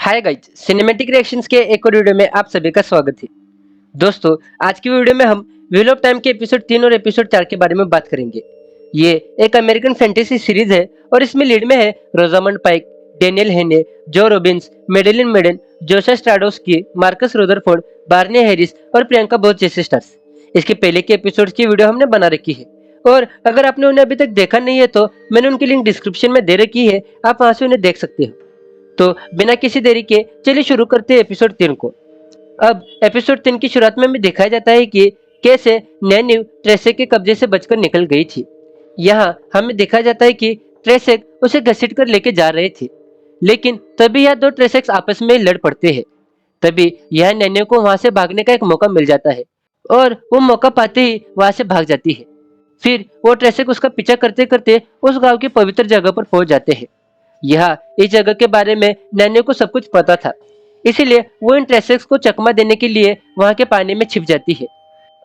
Hi guys, cinematic reactions के एक और वीडियो में आप सभी का स्वागत है। दोस्तों, आज की वीडियो में हम व्हील ऑफ टाइम के एपिसोड 3 और एपिसोड 4 के बारे में बात करेंगे। ये एक अमेरिकन फैंटेसी सीरीज है और इसमें लीड में है रोजामंड पाइक, Daniel Henney, Joe Robbins, Madeline Madden, Josha Stradowski, Marcus Rutherford, Barney Harris और प्रियंका बोस जैसे स्टार्स। इसके पहले के एपिसोड की वीडियो हमने बना रखी है और अगर आपने उन्हें अभी तक देखा नहीं है तो मैंने उनकी लिंक डिस्क्रिप्शन में दे रखी है, आप वहां से उन्हें देख सकते हो। तो बिना किसी देरी के चलिए शुरू करते हैं एपिसोड 3 को। अब एपिसोड 3 की शुरुआत में हमें दिखाया जाता है कि कैसे नैन्यू ट्रेसेक के कब्जे से बचकर निकल गई थी। यहाँ हमें दिखाया जाता है कि ट्रेसेक उसे घसीटकर लेके जा रहे थे, लेकिन तभी यह दो ट्रेसेक्स आपस में लड़ पड़ते हैं। तभी यह नैन्यू को वहां से भागने का एक मौका मिल जाता है और वो मौका पाते ही वहां से भाग जाती है। फिर वो ट्रेसेक उसका पीछा करते करते उस गांव की पवित्र जगह पर पहुंच जाते हैं। यह इस जगह के बारे में नैन्यू को सब कुछ पता था, इसीलिए वो इन ट्रेसेक्स को चकमा देने के लिए वहां के पानी में छिप जाती है।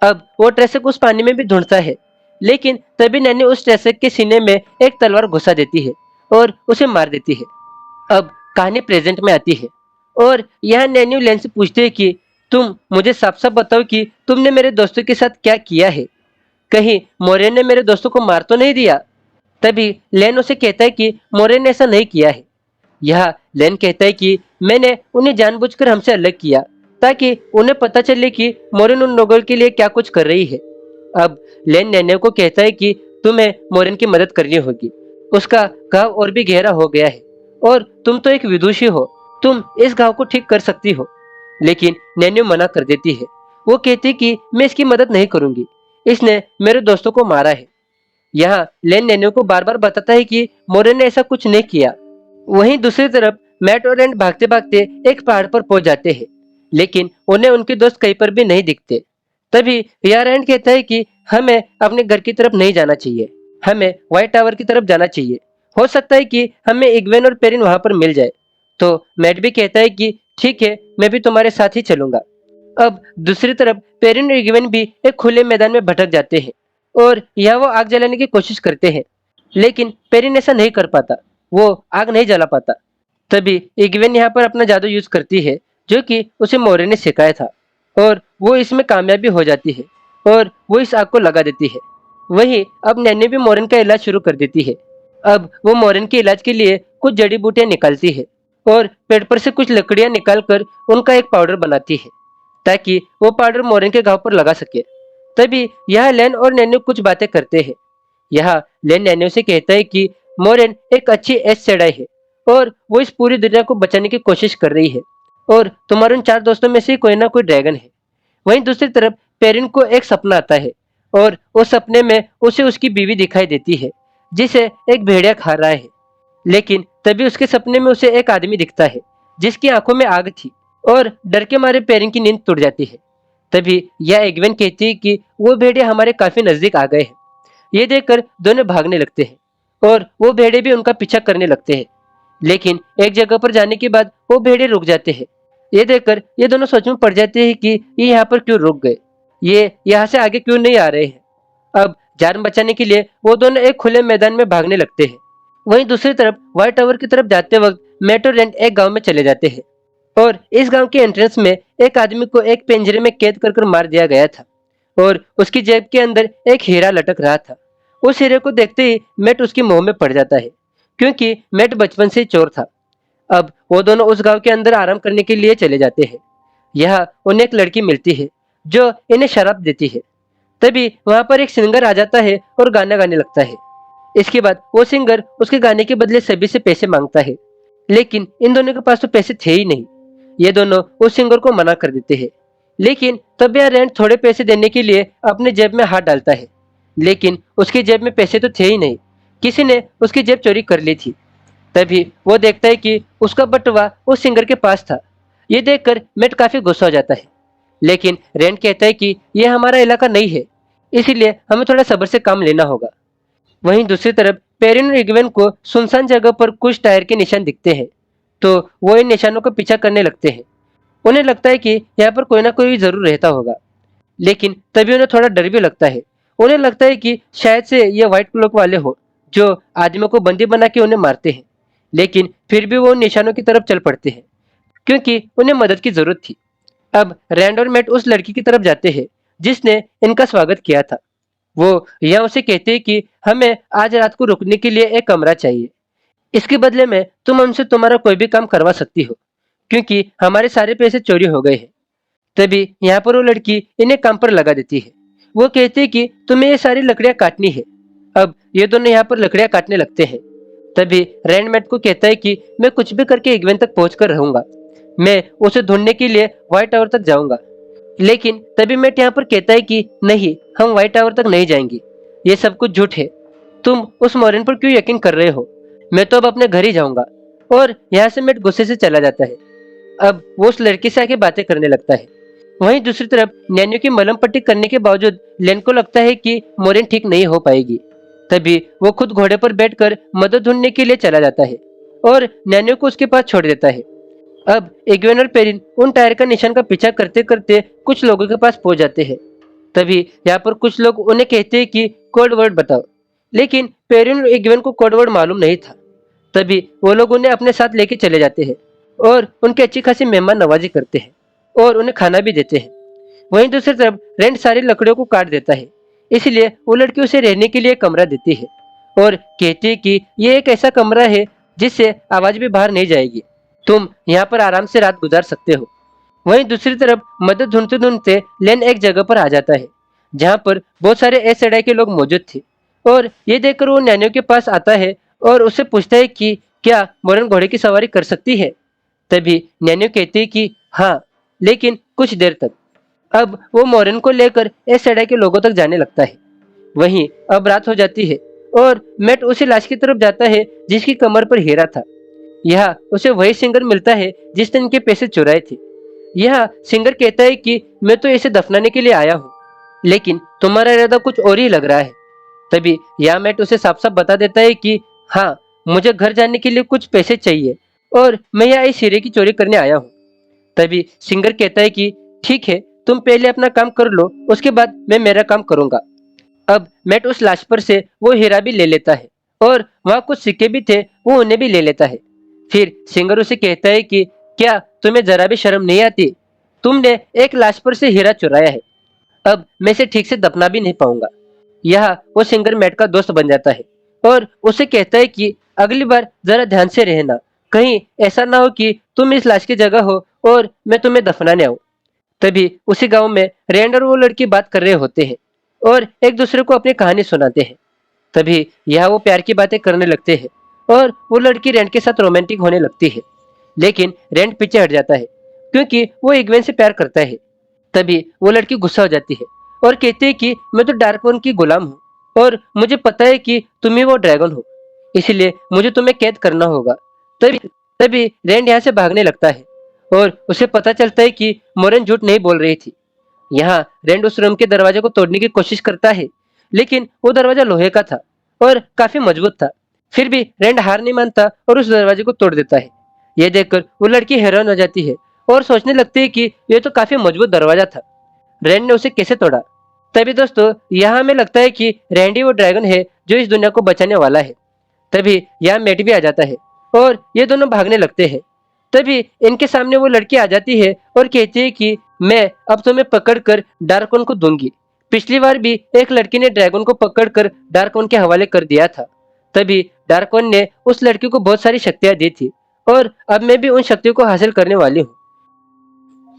अब वो ट्रेसेक उस पानी में भी ढूंढता है, लेकिन तभी नैन्यू उस ट्रेसेक के सीने में एक तलवार घुसा देती है और उसे मार देती है। अब कहानी प्रेजेंट में आती है और यह नैन्यू लेन से पूछती है कि तुम मुझे साफ साफ बताओ कि तुमने मेरे दोस्तों के साथ क्या किया है। कहीं मोरियन ने मेरे दोस्तों को मार तो नहीं दिया। तभी लेन उसे कहता है कि मोरियन ने ऐसा नहीं किया है। यह लेन कहता है कि मैंने उन्हें जानबूझकर हमसे अलग किया ताकि उन्हें पता चले कि मोरियन उन लोगों के लिए क्या कुछ कर रही है। अब लेन नैन्यू को कहता है कि तुम्हें मोरियन की मदद करनी होगी, उसका घाव और भी गहरा हो गया है और तुम तो एक विदुषी हो, तुम इस घाव को ठीक कर सकती हो। लेकिन नैन्यू मना कर देती है। वो कहती कि मैं इसकी मदद नहीं करूंगी, इसने मेरे दोस्तों को मारा है। यहाँ लेन नैन्यू को बार बार बताता है कि मोरियन ने ऐसा कुछ नहीं किया। वहीं दूसरी तरफ मैट और रैंड भागते भागते एक पहाड़ पर पहुंच जाते हैं, लेकिन उन्हें उनके दोस्त कहीं पर भी नहीं दिखते। तभी यह रैंड कहता है कि हमें अपने घर की तरफ नहीं जाना चाहिए, हमें व्हाइट टावर की तरफ जाना चाहिए। हो सकता है कि हमें इग्वेन और पेरिन वहां पर मिल जाए। तो मैट भी कहता है कि ठीक है, मैं भी तुम्हारे साथ ही चलूंगा। अब दूसरी तरफ पेरिन और इग्वेन भी एक खुले मैदान में भटक जाते हैं और यहाँ वो आग जलाने की कोशिश करते हैं, लेकिन पेरिन ऐसा नहीं कर पाता, वो आग नहीं जला पाता। तभी इग्वेन यहाँ पर अपना जादू यूज करती है जो कि उसे मोरे ने सिखाया था और वो इसमें कामयाबी हो जाती है और वो इस आग को लगा देती है। वहीं अब नैनी भी मोरन का इलाज शुरू कर देती है। अब वो मोरन के इलाज के लिए कुछ जड़ी बूटियां निकालती है और पेड़ पर से कुछ लकड़ियां निकालकर उनका एक पाउडर बनाती है ताकि वो पाउडर मोरन के घाव पर लगा सके। तभी यह लेन और नैन्यू कुछ बातें करते हैं। यह लेन नैन्यू से कहता है कि मोरेन एक अच्छी एस चढ़ाई है और वो इस पूरी दुनिया को बचाने की कोशिश कर रही है और तुम्हारे उन 4 दोस्तों में से कोई ना कोई ड्रैगन है। वहीं दूसरी तरफ पेरिन को एक सपना आता है और उस सपने में उसे उसकी बीवी दिखाई देती है जिसे एक भेड़िया खा रहा है। लेकिन तभी उसके सपने में उसे एक आदमी दिखता है जिसकी आंखों में आग थी और डर के मारे पेरिन की नींद टूट जाती है। तभी यह एग्वेन कहती है कि वो भेड़िया हमारे काफी नजदीक आ गए हैं। ये देखकर दोनों भागने लगते हैं और वो भेड़े भी उनका पीछा करने लगते हैं, लेकिन एक जगह पर जाने के बाद वो भेड़े रुक जाते हैं। ये देखकर ये दोनों सोच में पड़ जाते हैं कि ये यहाँ पर क्यों रुक गए, ये यहाँ से आगे क्यों नहीं आ रहे हैं। अब जान बचाने के लिए वो दोनों एक खुले मैदान में भागने लगते हैं। वहीं दूसरी तरफ व्हाइट टावर की तरफ जाते वक्त मैट और रेंट एक गांव में चले जाते हैं और इस गांव के एंट्रेंस में एक आदमी को एक पिंजरे में कैद कर मार दिया गया था और उसकी जेब के अंदर एक हीरा लटक रहा था। उस हीरे को देखते ही मैट उसकी मोह में पड़ जाता है, क्योंकि मैट बचपन से चोर था। अब वो दोनों उस गांव के अंदर आराम करने के लिए चले जाते हैं। यहाँ उन्हें एक लड़की मिलती है जो इन्हें शराब देती है। तभी वहां पर एक सिंगर आ जाता है और गाना गाने लगता है। इसके बाद वो सिंगर उसके गाने के बदले सभी से पैसे मांगता है, लेकिन इन दोनों के पास तो पैसे थे ही नहीं। ये दोनों उस सिंगर को मना कर देते हैं, लेकिन तब यह रैंड थोड़े पैसे देने के लिए अपने जेब में हाथ डालता है, लेकिन उसकी जेब में पैसे तो थे ही नहीं, किसी ने उसकी जेब चोरी कर ली थी। तभी वो देखता है कि उसका बटुआ उस सिंगर के पास था। ये देखकर मैट काफी गुस्सा हो जाता है, लेकिन रैंड कहता है कि यह हमारा इलाका नहीं है, इसीलिए हमें थोड़ा सब्र से काम लेना होगा। वहीं दूसरी तरफ पेरिन और इग्वेन को सुनसान जगह पर कुछ टायर के निशान दिखते हैं, तो वो इन निशानों का पीछा करने लगते हैं। उन्हें लगता है कि यहाँ पर कोई ना कोई जरूर रहता होगा, लेकिन तभी उन्हें थोड़ा डर भी लगता है। उन्हें लगता है कि शायद से ये व्हाइट क्लोक वाले हो जो आदमियों को बंदी बना के उन्हें मारते हैं, लेकिन फिर भी वो उन निशानों की तरफ चल पड़ते हैं। क्योंकि उन्हें मदद की जरूरत थी। अब रैंड और मैट उस लड़की की तरफ जाते हैं जिसने इनका स्वागत किया था। वो यहाँ उसे कहते हैं कि हमें आज रात को रुकने के लिए एक कमरा चाहिए। इसके बदले में तुम हमसे तुम्हारा कोई भी काम करवा सकती हो, क्योंकि हमारे सारे पैसे चोरी हो गए हैं। तभी यहाँ पर वो लड़की इन्हें काम पर लगा देती है। वो कहती है कि तुम्हें ये सारी लकड़ियां काटनी है। अब ये दोनों यहाँ पर लकड़ियां काटने लगते हैं। तभी रैंडमैट को कहता है कि मैं कुछ भी करके इग्वेन तक पहुंच कर रहूंगा। मैं उसे ढूंढने के लिए व्हाइट टावर तक जाऊंगा। लेकिन तभी मैट यहाँ पर कहता है कि नहीं, हम व्हाइट टावर तक नहीं जाएंगे। ये सब कुछ झूठ है। तुम उस मॉरिन पर क्यों यकीन कर रहे हो? मैं तो अब अपने घर ही जाऊंगा। और यहाँ से मैट गुस्से से चला जाता है। अब वो उस लड़की से आके बातें करने लगता है। वहीं दूसरी तरफ नैन्यो की मलहम पट्टी करने के बावजूद लेन को लगता है कि मोरिन ठीक नहीं हो पाएगी। तभी वो खुद घोड़े पर बैठकर मदद ढूंढने के लिए चला जाता है और नैन्यो को उसके पास छोड़ देता है। अब इग्वेन और पेरिन उन टायर का निशान का पीछा करते करते कुछ लोगों के पास पहुंच जाते हैं। तभी यहाँ पर कुछ लोग उन्हें कहते हैं कि कोड वर्ड बताओ, लेकिन पेरिन और इग्वेन को कोड वर्ड मालूम नहीं था। तभी वो लोग उन्हें अपने साथ लेके चले जाते हैं और उनकी अच्छी खासी मेहमान नवाजी करते हैं और उन्हें खाना भी देते हैं। वहीं दूसरी तरफ रेंट सारी लकड़ियों को काट देता है, इसलिए वो लड़की उसे रहने के लिए कमरा देती है और कहती है कि ये एक ऐसा कमरा है जिससे आवाज भी बाहर नहीं जाएगी। तुम यहाँ पर आराम से रात गुजार सकते हो। वहीं दूसरी तरफ मदद ढूंढते ढूंढते लेन एक जगह पर आ जाता है जहाँ पर बहुत सारे एसएडआई के लोग मौजूद थे। और ये देखकर वो नैनो के पास आता है और उससे पूछता है कि क्या मोरन घोड़े की सवारी कर सकती है। तभी नैनो कहती है कि हाँ, लेकिन कुछ देर तक। अब वो मोरन को लेकर एसएडआई के लोगों तक जाने लगता है। वहीं अब रात हो जाती है और मैट उसी लाश की तरफ जाता है जिसकी कमर पर हीरा था। यह उसे वही सिंगर मिलता है जिसने इनके पैसे चुराए थे। यह सिंगर कहता है कि मैं तो इसे दफनाने के लिए आया हूँ, लेकिन तुम्हारा इरादा कुछ और ही लग रहा है। तभी यह मैट उसे साफ साफ बता देता है कि हाँ, मुझे घर जाने के लिए कुछ पैसे चाहिए और मैं यहाँ इस हीरे की चोरी करने आया हूँ। तभी सिंगर कहता है कि ठीक है, तुम पहले अपना काम कर लो, उसके बाद मैं मेरा काम करूंगा। अब मैट उस लाश पर से वो हीरा भी ले लेता है और वहाँ कुछ सिक्के भी थे, वो उन्हें भी ले लेता है। फिर सिंगर उसे कहता है कि क्या तुम्हें जरा भी शर्म नहीं आती? तुमने एक लाश पर से हीरा चुराया है। अब मैं इसे ठीक से दफना भी नहीं पाऊंगा। यह वो सिंगर मैट का दोस्त बन जाता है और उसे कहता है कि अगली बार जरा ध्यान से रहना, कहीं ऐसा ना हो कि तुम इस लाश की जगह हो और मैं तुम्हें दफनाने आऊं। तभी उसी गांव में रैंड और वो लड़की बात कर रहे होते हैं और एक दूसरे को अपनी कहानी सुनाते हैं। तभी यह वो प्यार की बातें करने लगते हैं और वो लड़की रैंड के साथ रोमांटिक होने लगती है। लेकिन रैंड पीछे हट जाता है क्योंकि वो इग्वेन से प्यार करता है। तभी वो लड़की गुस्सा हो जाती है और कहती है कि मैं तो डार्क वन की गुलाम हूँ और मुझे पता है कि तुम ही वो ड्रैगन हो, इसलिए मुझे तुम्हें कैद करना होगा। तभी तभी रैंड यहाँ से भागने लगता है और उसे पता चलता है कि मोरन झूठ नहीं बोल रही थी। यहाँ रैंड उस रूम के दरवाजे को तोड़ने की कोशिश करता है, लेकिन वो दरवाजा लोहे का था और काफी मजबूत था। फिर भी रैंड हार नहीं मानता और उस दरवाजे को तोड़ देता है। यह देखकर वो लड़की हैरान हो जाती है और सोचने लगती है कि यह तो काफी मजबूत दरवाजा था, रैंड ने उसे कैसे तोड़ा। तभी दोस्तों यहाँ हमें लगता है कि रैंडी वो ड्रैगन है जो इस दुनिया को बचाने वाला है। तभी यहाँ मैट भी आ जाता है और ये दोनों भागने लगते हैं। तभी इनके सामने वो लड़की आ जाती है और कहती है कि मैं अब तुम्हें पकड़कर डार्कवन को दूंगी। पिछली बार भी एक लड़की ने ड्रैगन को पकड़कर डार्कवन के हवाले कर दिया था। तभी डार्कवन ने उस लड़की को बहुत सारी शक्तियां दी थी और अब मैं भी उन शक्तियों को हासिल करने वाली हूँ।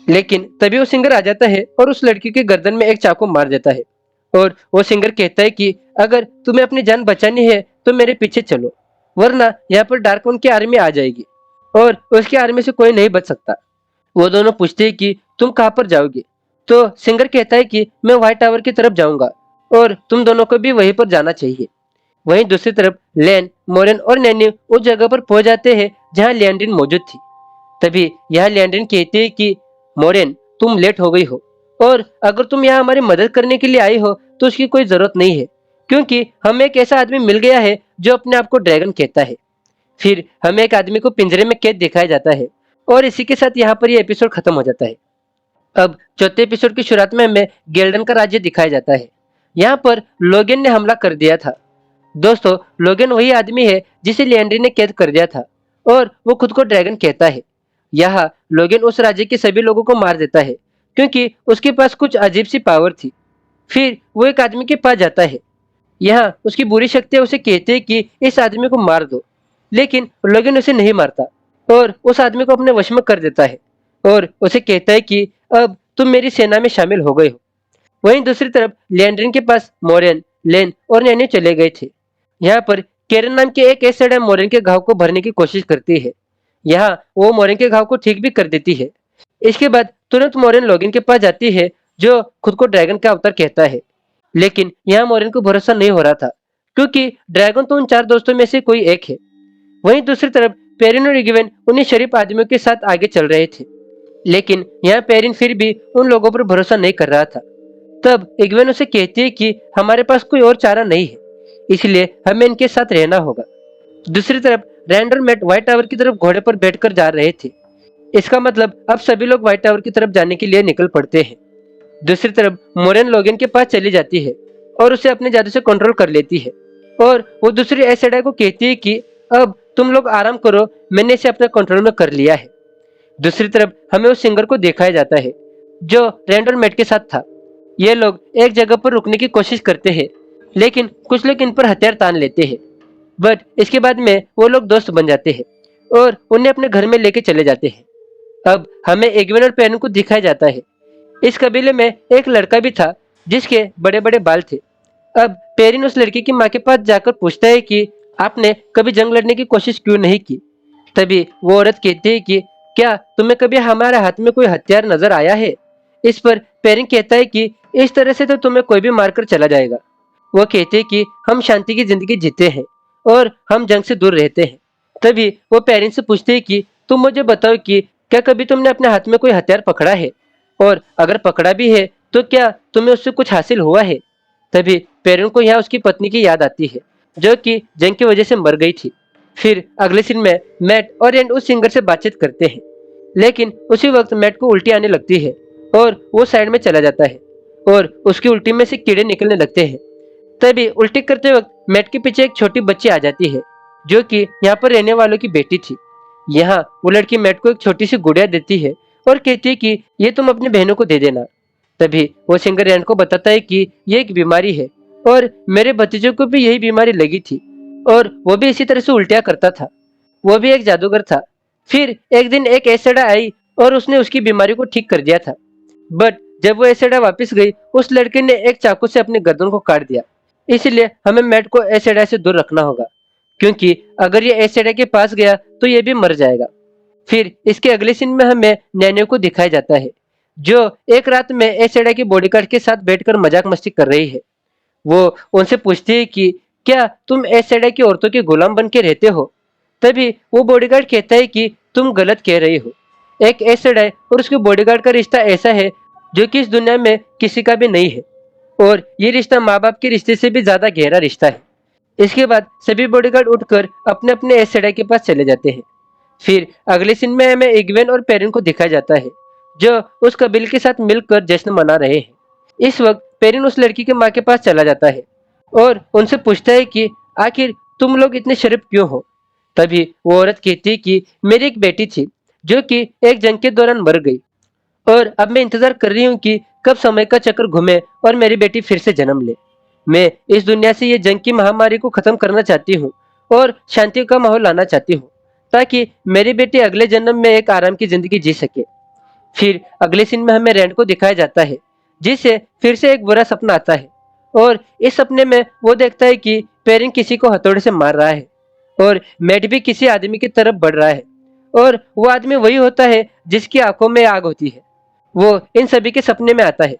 लेकिन तभी वो सिंगर आ जाता है और उस लड़की के गर्दन में एक चाकू मार देता है और वो सिंगर कहता है कि अगर तुम्हें अपनी जान बचानी है तो मेरे पीछे चलो, वरना यहाँ पर डार्कवन की आर्मी आ जाएगी और उसकी आर्मी से कोई नहीं बच सकता। वो दोनों पूछते हैं कि तुम कहाँ पर जाओगे? तो सिंगर कहता है कि मैं व्हाइट टावर की तरफ जाऊंगा और तुम दोनों को भी वहीं पर जाना चाहिए। वहीं दूसरी तरफ लेन, मोरन और नैनी उस जगह पर पहुंच जाते हैं जहाँ लियांड्रिन मौजूद थी। तभी यहाँ लियांड्रिन कहती है कि मोरेन, तुम लेट हो गई हो और अगर तुम यहाँ हमारी मदद करने के लिए आई हो तो उसकी कोई जरूरत नहीं है, क्योंकि हमें एक ऐसा आदमी मिल गया है जो अपने आप को ड्रैगन कहता है। फिर हमें एक आदमी को पिंजरे में कैद दिखाया जाता है और इसी के साथ यहाँ पर ये एपिसोड खत्म हो जाता है। अब चौथे एपिसोड की शुरुआत में हमें गेल्डन का राज्य दिखाया जाता है। यहाँ पर लोगन ने हमला कर दिया था। दोस्तों, लोगन वही आदमी है जिसे लियांड्री ने कैद कर दिया था और वो खुद को ड्रैगन कहता है। यहाँ लोगन उस राज्य के सभी लोगों को मार देता है क्योंकि उसके पास कुछ अजीब सी पावर थी। फिर वो एक आदमी के पास जाता है। यहाँ उसकी बुरी शक्तियां उसे कहते हैं कि इस आदमी को मार दो, लेकिन लोगन उसे नहीं मारता और उस आदमी को अपने वश में कर देता है और उसे कहता है कि अब तुम मेरी सेना में शामिल हो गए हो। वहीं दूसरी तरफ लिएंड्रिन के पास मोरेन, लेन और नैनी चले गए थे। यहाँ पर केरन नाम के एक एसिड मोरेन के घाव को भरने की कोशिश करती है। यहाँ वो मोरेन के घाव को ठीक भी कर देती है। इसके बाद तुरंत मोरेन लोगिन के पास जाती है जो खुद को ड्रैगन का अवतार कहता है। लेकिन यहाँ मोरेन को भरोसा नहीं हो रहा था क्योंकि ड्रैगन तो उन 4 दोस्तों में से कोई एक है। वहीं दूसरी तरफ पेरिन और इग्वेन उन्हीं शरीफ आदमियों के साथ आगे चल रहे थे, लेकिन यहाँ पेरिन फिर भी उन लोगों पर भरोसा नहीं कर रहा था। तब इग्वेन उसे कहती है कि हमारे पास कोई और चारा नहीं है, इसलिए हमें इनके साथ रहना होगा। दूसरी तरफ रैंड और मैट व्हाइट टावर की तरफ घोड़े पर बैठकर जा रहे थे। इसका मतलब अब सभी लोग व्हाइट टावर की तरफ जाने के लिए निकल पड़ते हैं। दूसरी तरफ मोरेन लोगन के पास चली जाती है और उसे अपने जादू से कंट्रोल कर लेती है और वो दूसरी एसेडा को कहती है कि अब तुम लोग आराम करो, मैंने इसे अपने कंट्रोल में कर लिया है। दूसरी तरफ हमें उस सिंगर को दिखाया जाता है जो रैंड और मैट के साथ था। ये लोग एक जगह पर रुकने की कोशिश करते हैं, लेकिन कुछ लोग इन पर हथियार तान लेते हैं। बट इसके बाद में वो लोग दोस्त बन जाते हैं और उन्हें अपने घर में लेके चले जाते हैं। अब हमें एग्वेन और पेरिन को दिखाया जाता है। इस कबीले में एक लड़का भी था जिसके बड़े बड़े बाल थे। अब पेरिन उस लड़की की माँ के पास जाकर पूछता है कि आपने कभी जंग लड़ने की कोशिश क्यों नहीं की। तभी वो औरत कहती है कि क्या तुम्हें कभी हमारे हाथ में कोई हथियार नजर आया है। इस पर पेरिन कहता है कि इस तरह से तो तुम्हें कोई भी मारकर चला जाएगा। वो कहते हैं कि हम शांति की जिंदगी जीते हैं और हम जंग से दूर रहते हैं। तभी वो पेरिन से पूछते हैं कि तुम मुझे बताओ कि क्या कभी तुमने अपने हाथ में कोई हथियार पकड़ा है, और अगर पकड़ा भी है तो क्या तुम्हें उससे कुछ हासिल हुआ है। तभी पेरिन को यहाँ उसकी पत्नी की याद आती है जो कि जंग की वजह से मर गई थी। फिर अगले सीन में मैट और एंड उस सिंगर से बातचीत करते हैं, लेकिन उसी वक्त मैट को उल्टी आने लगती है और वो साइड में चला जाता है और उसकी उल्टी में से कीड़े निकलने लगते हैं। तभी उल्टी करते वक्त मैट के पीछे एक छोटी बच्ची आ जाती है जो कि यहाँ पर रहने वालों की बेटी थी। यहाँ वो लड़की मैट को एक छोटी सी गुड़िया देती है और कहती है कि ये तुम अपनी बहनों को दे देना। तभी वो सिंगर रैंड को बताता है कि ये एक बीमारी है और मेरे भतीजों को भी यही बीमारी लगी थी और वो भी इसी तरह से उल्टिया करता था। वो भी एक जादूगर था। फिर एक दिन एक एसेडा आई और उसने उसकी बीमारी को ठीक कर दिया था। बट जब वो एसेडा वापस गई, उस लड़के ने एक चाकू से अपने गर्दन को काट दिया। इसलिए हमें मैट को एसेडा से दूर रखना होगा, क्योंकि अगर ये एसेडा के पास गया तो ये भी मर जाएगा। फिर इसके अगले सीन में हमें नैनो को दिखाया जाता है जो एक रात में एसेडा के बॉडीगार्ड के साथ बैठकर मजाक मस्ती कर रही है। वो उनसे पूछती है कि क्या तुम एसेडा की औरतों के गुलाम बन के रहते हो। तभी वो बॉडीगार्ड कहता है कि तुम गलत कह रही हो। एक एसेडा और उसके बॉडीगार्ड का रिश्ता ऐसा है जो कि इस दुनिया में किसी का भी नहीं है, और ये रिश्ता माँ बाप के रिश्ते से भी ज्यादा गहरा रिश्ता है। इसके बाद सभी बॉडीगार्ड उठकर अपने अपने एसेडा के पास चले जाते हैं। फिर अगले सीन में हमें इग्वेन और पेरिन को दिखाया जाता है जो उस कबीले के साथ मिलकर जश्न मना रहे हैं। इस वक्त पेरिन उस लड़की के माँ के पास चला जाता है और उनसे पूछता है कि आखिर तुम लोग इतने शरीफ क्यों हो। तभी वो औरत कहती है कि मेरी एक बेटी थी जो कि एक जंग के दौरान मर गई, और अब मैं इंतजार कर रही हूँ कि कब समय का चक्र घूमे और मेरी बेटी फिर से जन्म ले। मैं इस दुनिया से ये जंग की महामारी को खत्म करना चाहती हूँ और शांति का माहौल लाना चाहती हूँ ताकि मेरी बेटी अगले जन्म में एक आराम की जिंदगी जी सके। फिर अगले सीन में हमें रैंड को दिखाया जाता है जिसे फिर से एक बुरा सपना आता है, और इस सपने में वो देखता है कि पेरिन किसी को हथौड़े से मार रहा है और मैट भी किसी आदमी की तरफ बढ़ रहा है, और वो आदमी वही होता है जिसकी आंखों में आग होती है। वो इन सभी के सपने में आता है।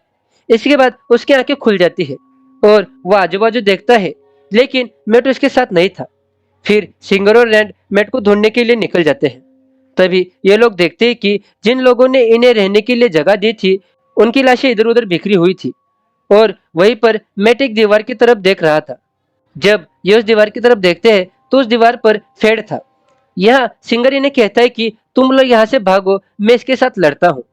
इसके बाद उसकी आंखें खुल जाती है और वो आजू बाजू देखता है, लेकिन मैट उसके साथ नहीं था। फिर सिंगर और रैंड मैट को ढूंढने के लिए निकल जाते हैं। तभी ये लोग देखते हैं कि जिन लोगों ने इन्हें रहने के लिए जगह दी थी उनकी लाशें इधर उधर बिखरी हुई थी, और वहीं पर मैट एक दीवार की तरफ देख रहा था। जब ये उस दीवार की तरफ देखते हैं तो उस दीवार पर फेड था। यहाँ सिंगर इन्हें कहता है कि तुम लोग यहाँ से भागो, मैं इसके साथ लड़ता हूँ।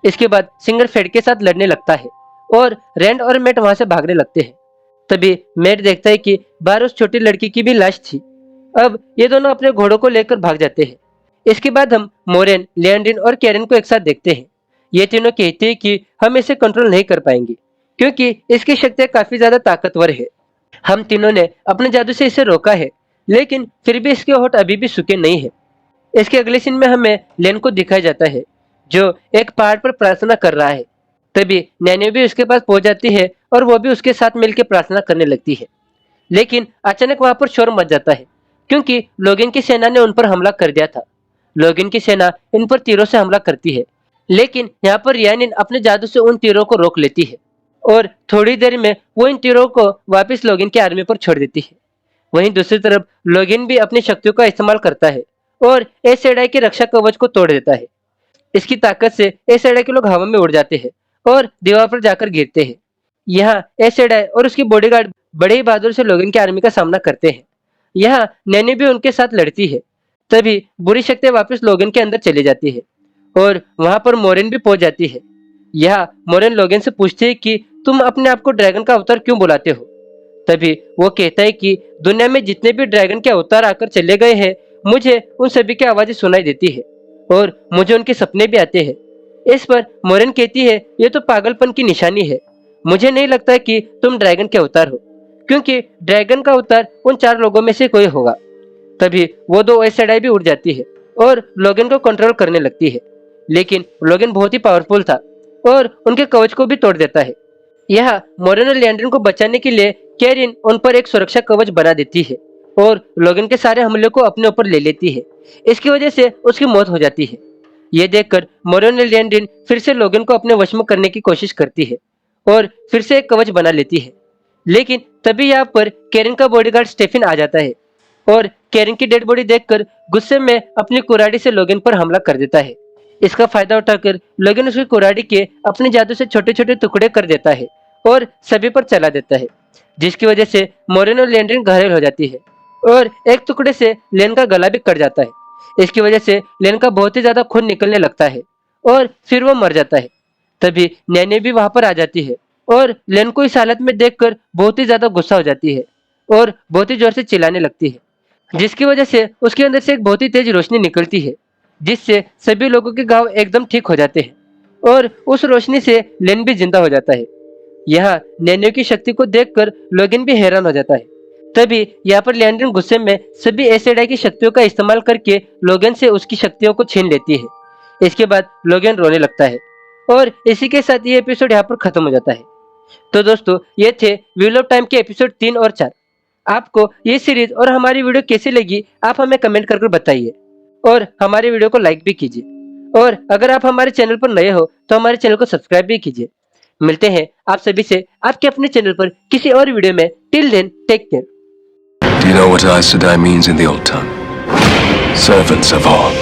इसके बाद सिंगर फेड के साथ लड़ने लगता है और रैंड और मैट वहां से भागने लगते हैं। तभी मैट देखता है कि बाहर उस छोटी लड़की की भी लाश थी। अब ये दोनों अपने घोड़ों को लेकर भाग जाते हैं। इसके बाद हम मोरेन, लिएंड्रिन और कैरन को एक साथ देखते हैं। ये तीनों कहते हैं कि हम इसे कंट्रोल नहीं कर पाएंगे क्योंकि इसकी शक्तियां काफी ज्यादा ताकतवर है। हम तीनों ने अपने जादू से इसे रोका है, लेकिन फिर भी इसके होठ अभी भी सूखे नहीं है। इसके अगले सीन में हमें लेन को दिखाया जाता है जो एक पहाड़ पर प्रार्थना कर रहा है। तभी नैनी भी उसके पास पहुंच जाती है और वो भी उसके साथ मिलकर प्रार्थना करने लगती है। लेकिन अचानक वहां पर शोर मच जाता है क्योंकि लोगन की सेना ने उन पर हमला कर दिया था। लोगन की सेना इन पर तीरों से हमला करती है, लेकिन यहाँ पर रियानिन अपने जादू से उन तीरों को रोक लेती है और थोड़ी देर में वो इन तीरों को वापस लोगन की आर्मी पर छोड़ देती है। वहीं दूसरी तरफ लोगिन भी अपनी शक्तियों का इस्तेमाल करता है और एस सेडाई के रक्षा कवच को तोड़ देता है। इसकी ताकत से एस सेडाई के लोग हवा में उड़ जाते हैं और दीवार पर जाकर गिरते हैं। यहाँ एस सेडाई और उसकी बॉडीगार्ड बड़े ही बहादुर से लोगिन की आर्मी का सामना करते हैं। यहाँ नैनी भी उनके साथ लड़ती है। तभी बुरी शक्तियां वापस लोगन के अंदर चली जाती है और वहां पर मोरेन भी पहुंच जाती है। यहाँ मोरेन लोगन से पूछती है कि तुम अपने आप को ड्रैगन का अवतार क्यों बुलाते हो। तभी वो कहता है कि दुनिया में जितने भी ड्रैगन के अवतार आकर चले गए हैं, मुझे उन सभी की आवाजें सुनाई देती है और मुझे उनके सपने भी आते हैं। इस पर मोरेन कहती है ये तो पागलपन की निशानी है। मुझे नहीं लगता कि तुम ड्रैगन के अवतार हो, क्योंकि ड्रैगन का अवतार उन 4 लोगों में से कोई होगा। तभी वो 2 एस सेडाई भी उड़ जाती है और लोगन को कंट्रोल करने लगती है, लेकिन लोगन बहुत ही पावरफुल था और उनके कवच को भी तोड़ देता है। यह मोरेन और लिएंड्रिन को बचाने के लिए कैरिन उन पर एक सुरक्षा कवच बना देती है और लोगन के सारे हमले को अपने ऊपर ले लेती है। इसकी वजह से उसकी मौत हो जाती है। ये देखकर मोरेन और लिएंड्रिन फिर से लोगन को अपने वश में करने की कोशिश करती है और फिर से एक कवच बना लेती है। लेकिन तभी यहाँ पर कैरिन का बॉडीगार्ड स्टेफिन आ जाता है और कैरिन की डेड बॉडी देखकर गुस्से में अपनी कुराड़ी से लोगन पर हमला कर देता है। इसका फायदा उठाकर लोगन उसकी कुराड़ी के अपने जादू से छोटे छोटे टुकड़े कर देता है और सभी पर चला देता है, जिसकी वजह से मोरेन और लिएंड्रिन घायल हो जाती है और एक टुकड़े से लेन का गला भी कट जाता है। इसकी वजह से लेन का बहुत ही ज्यादा खून निकलने लगता है और फिर वो मर जाता है। तभी नैनी भी वहां पर आ जाती है और लेन को इस हालत में देखकर बहुत ही ज्यादा गुस्सा हो जाती है और बहुत ही जोर से चिल्लाने लगती है, जिसकी वजह से उसके अंदर से एक बहुत ही तेज रोशनी निकलती है, जिससे सभी लोगों के घाव एकदम ठीक हो जाते हैं और उस रोशनी से लेन भी जिंदा हो जाता है। यहाँ नैनियों की शक्ति को देखकर लोगन भी हैरान हो जाता है। तभी यहाँ पर लिएंड्रिन गुस्से में सभी एस सेडाई की शक्तियों का इस्तेमाल करके लोगन से उसकी शक्तियों को छीन लेती है। इसके बाद लोगन रोने लगता है और इसी के साथ ये एपिसोड यहाँ पर खत्म हो जाता है। तो दोस्तों, ये थे व्हील ऑफ टाइम के एपिसोड 3 और 4। आपको ये सीरीज और हमारी वीडियो कैसी लगी आप हमें कमेंट करके बताइए और हमारी वीडियो को लाइक भी कीजिए। और अगर आप हमारे चैनल पर नए हो तो हमारे चैनल को सब्सक्राइब भी कीजिए। मिलते हैं आप सभी से आपके अपने चैनल पर किसी और वीडियो में। Till then, take care. Do you know what Aes Sedai means in the old tongue? Servants of all.